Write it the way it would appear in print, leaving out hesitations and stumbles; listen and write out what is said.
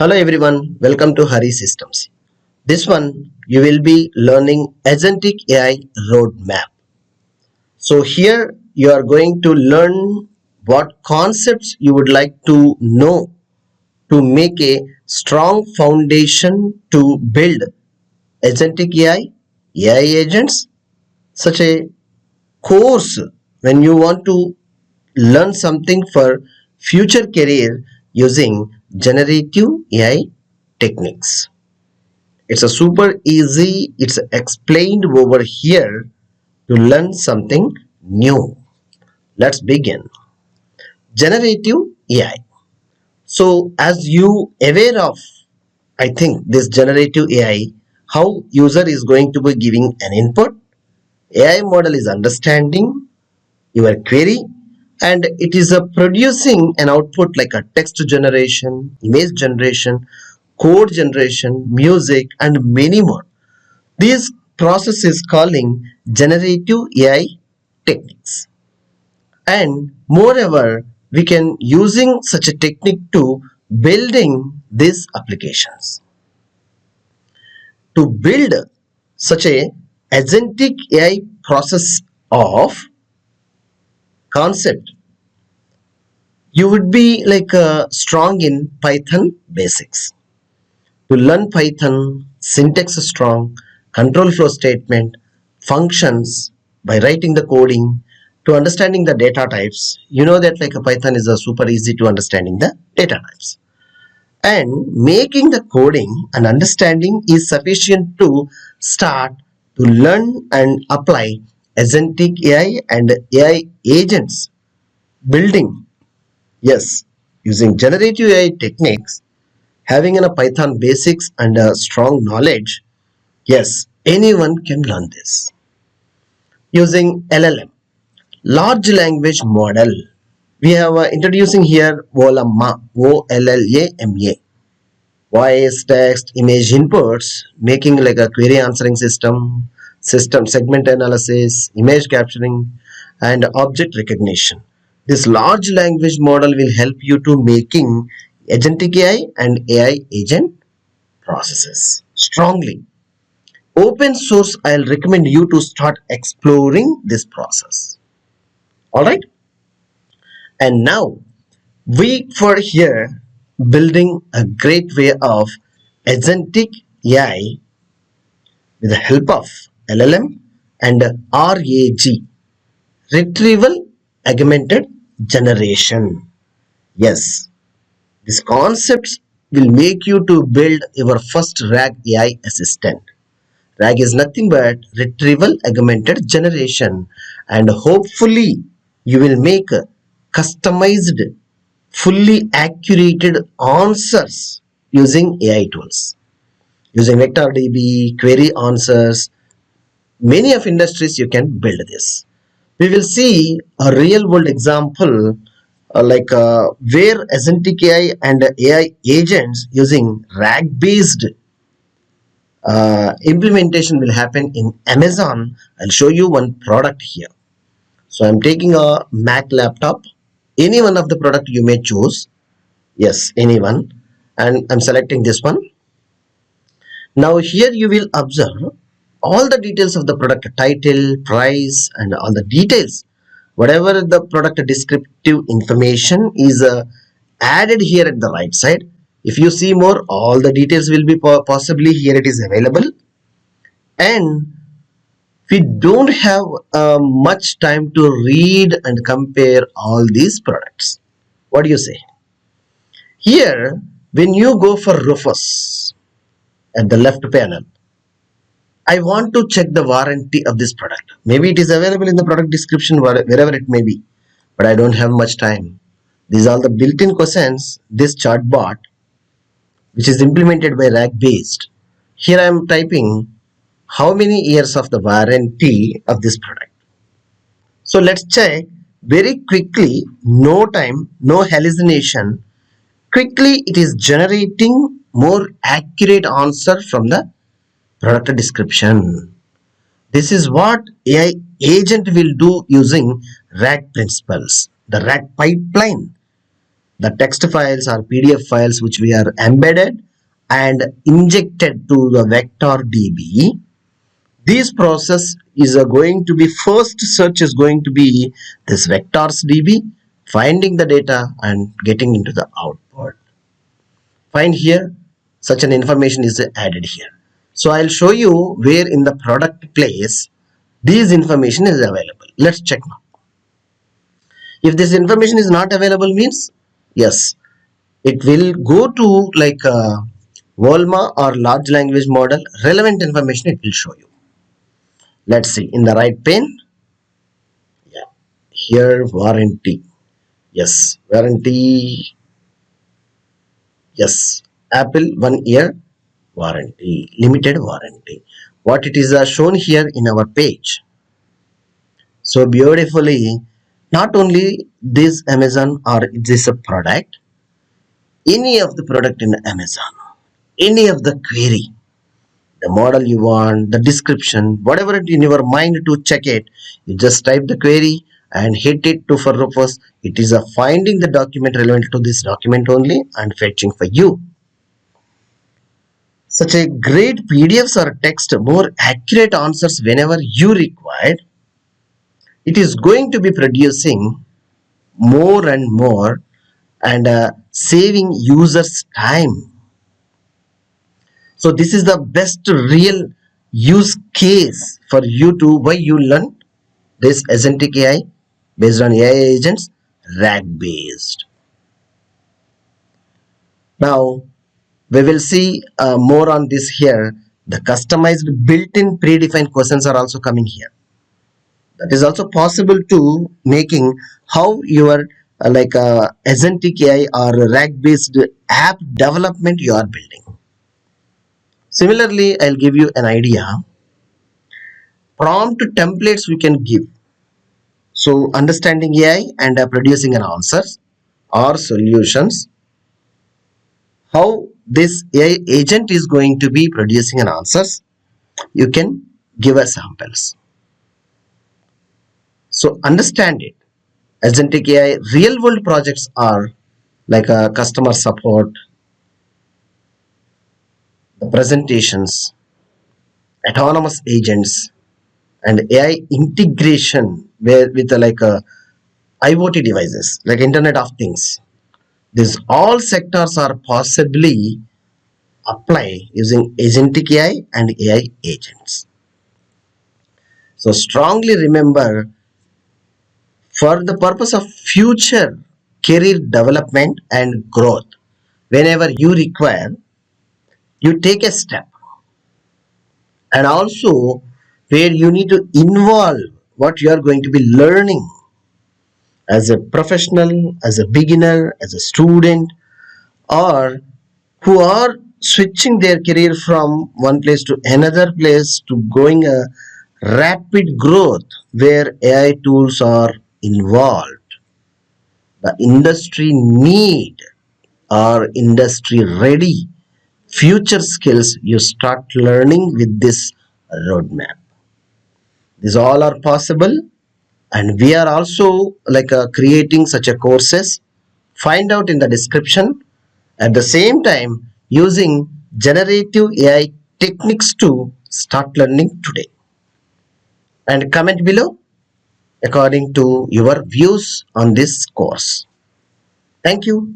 Hello everyone, welcome to Harisystems. This one you will be learning Agentic AI roadmap. So here you are going to learn what concepts you would like to know to make a strong foundation to build Agentic AI agents, such a course when you want to learn something for future career using generative AI techniques. It's a super easy, it's explained over here to learn something new. Let's begin. Generative AI. So as you aware of, I think this generative AI, how user is going to be giving an input, AI model is understanding your query, and it is producing an output like a text generation, image generation, code generation, music, and many more. This process is calling generative AI techniques. And moreover, we can using such a technique to building these applications. To build such a agentic AI process of concept, you would be like strong in Python basics. To learn Python, syntax is strong, control flow statement, functions by writing the coding, to understanding the data types. You know that like a Python is a super easy to understanding the data types. And making the coding and understanding is sufficient to start to learn and apply agentic AI and AI agents building. Yes, using generative AI techniques, having a Python basics and a strong knowledge, yes, anyone can learn this. Using LLM, large language model, we have introducing here VOLAMA, VOLLAMA, voice, text, image inputs, making like a query answering system segment analysis, image capturing, and object recognition. This large language model will help you to making agentic AI and AI agent processes strongly. Open source, I'll recommend you to start exploring this process. All right. And now we for here building a great way of agentic AI with the help of LLM and RAG, retrieval augmented generation. Yes, these concepts will make you to build your first RAG AI assistant. RAG is nothing but retrieval augmented generation, and hopefully you will make customized, fully accurate answers using AI tools. Using vector DB, query answers, many of industries you can build this. We will see a real world example where agentic AI and AI agents using RAG based implementation will happen in Amazon. I'll show you one product here. So I'm taking a Mac laptop, any one of the product you may choose. Yes, anyone. And I'm selecting this one. Now here you will observe all the details of the product title, price, and all the details. Whatever the product descriptive information is added here at the right side. If you see more, all the details will be possibly here it is available. And we don't have much time to read and compare all these products. What do you say? Here, when you go for Rufus at the left panel, I want to check the warranty of this product. Maybe it is available in the product description wherever it may be, but I don't have much time. These are the built-in questions. This chatbot, which is implemented by RAG based. Here I am typing how many years of the warranty of this product. So let's check very quickly. No time, no hallucination. Quickly, it is generating more accurate answer from the product description. This is what AI agent will do using RAG principles, the RAG pipeline. The text files are PDF files which we are embedded and injected to the vector DB. This process is going to be, first search is going to be this vectors DB, finding the data and getting into the output. Find here, such an information is added here. So I'll show you where in the product place this information is available. Let's check now. If this information is not available means, yes, it will go to like a Volma or large language model. Relevant information it will show you. Let's see in the right pane. Yeah, here warranty. Yes, warranty. Yes, Apple 1 year warranty, limited warranty. What it is shown here in our page. So beautifully, not only this Amazon or this a product, any of the product in Amazon, any of the query, the model you want, the description, whatever it in your mind to check it, you just type the query and hit it to for purpose. It is a finding the document relevant to this document only and fetching for you. Such a great PDFs or text, more accurate answers whenever you require. It is going to be producing more and more and saving users time. So this is the best real use case for you to why you learn this agentic AI based on AI agents, RAG based. Now we will see more on this here. The customized built-in predefined questions are also coming here. That is also possible to making how your like agentic AI or RAG based app development you are building. Similarly, I'll give you an idea. Prompt templates we can give. So understanding AI and producing an answers or solutions. How this AI agent is going to be producing an answers. You can give us samples. So understand it. Agentic AI real world projects are like a customer support, the presentations, autonomous agents, and AI integration where with like a IoT devices like Internet of Things. These all sectors are possibly apply using agentic AI and AI agents. So strongly remember, for the purpose of future career development and growth, whenever you require, you take a step, and also where you need to involve what you are going to be learning as a professional, as a beginner, as a student, or who are switching their career from one place to another place to going a rapid growth where AI tools are involved. The industry need or industry ready future skills you start learning with this roadmap. These all are possible, and we are also like creating such a courses. Find out in the description. At the same time, using generative AI techniques to start learning today. And comment below according to your views on this course. Thank you.